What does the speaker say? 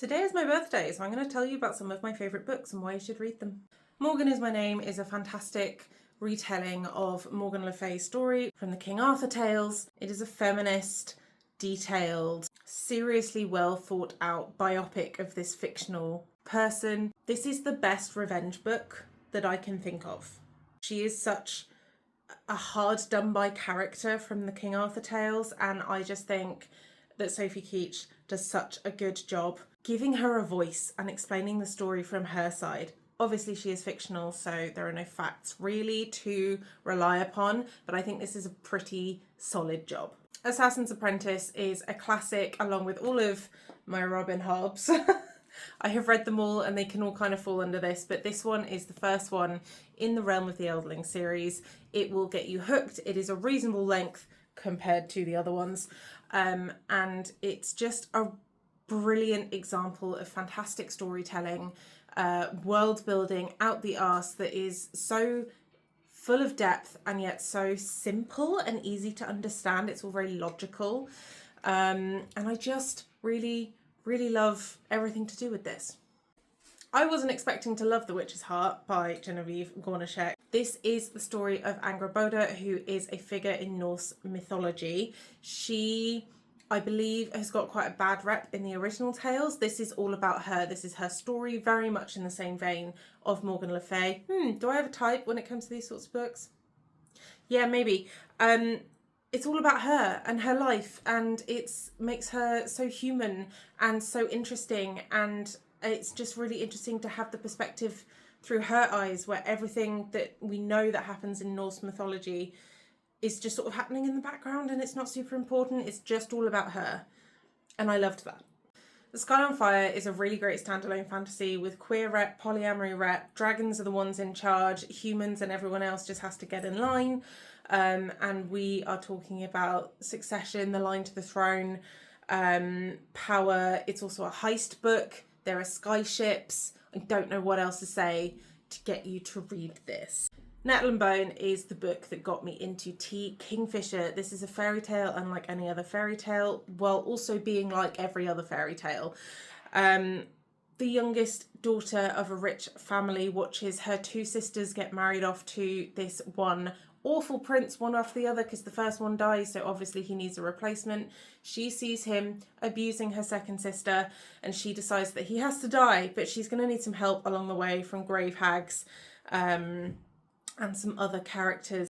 Today is my birthday, so I'm going to tell you about some of my favourite books and why you should read them. Morgan Is My Name is a fantastic retelling of Morgan Le Fay's story from the King Arthur tales. It is a feminist, detailed, seriously well thought out biopic of this fictional person. This is the best revenge book that I can think of. She is such a hard done by character from the King Arthur tales, and I just think that Sophie Keach does such a good job giving her a voice and explaining the story from her side. Obviously she is fictional, so there are no facts really to rely upon, but I think this is a pretty solid job. Assassin's Apprentice is a classic along with all of my Robin Hobbs. I have read them all and they can all kind of fall under this, but this one is the first one in the Realm of the Eldling series. It will get you hooked. It is a reasonable length compared to the other ones, and it's just a brilliant example of fantastic storytelling, world building out the arse that is so full of depth and yet so simple and easy to understand. It's all very logical, and I just really love everything to do with this. I wasn't expecting to love The Witch's Heart by Genevieve Gornischek. This is the story of Angrboda, who is a figure in Norse mythology. She, I believe, has got quite a bad rep in the original tales. This is all about her. This is her story, very much in the same vein of Morgan Le Fay. Do I have a type when it comes to these sorts of books? Yeah, maybe. It's all about her and her life, and it makes her so human and so interesting, and it's just really interesting to have the perspective through her eyes, where everything that we know that happens in Norse mythology is just sort of happening in the background and it's not super important. It's just all about her, and I loved that. The Sky on Fire is a really great standalone fantasy with queer rep, polyamory rep, dragons are the ones in charge, humans and everyone else just has to get in line. And we are talking about succession, the line to the throne, power. It's also a heist book. There are sky ships. I don't know what else to say to get you to read this. Nettle and Bone is the book that got me into T. Kingfisher. This is a fairy tale unlike any other fairy tale, while also being like every other fairy tale. The youngest daughter of a rich family watches her two sisters get married off to this one awful prince, one after the other, because the first one dies, so obviously he needs a replacement. She sees him abusing her second sister and she decides that he has to die, but she's going to need some help along the way from grave hags and some other characters.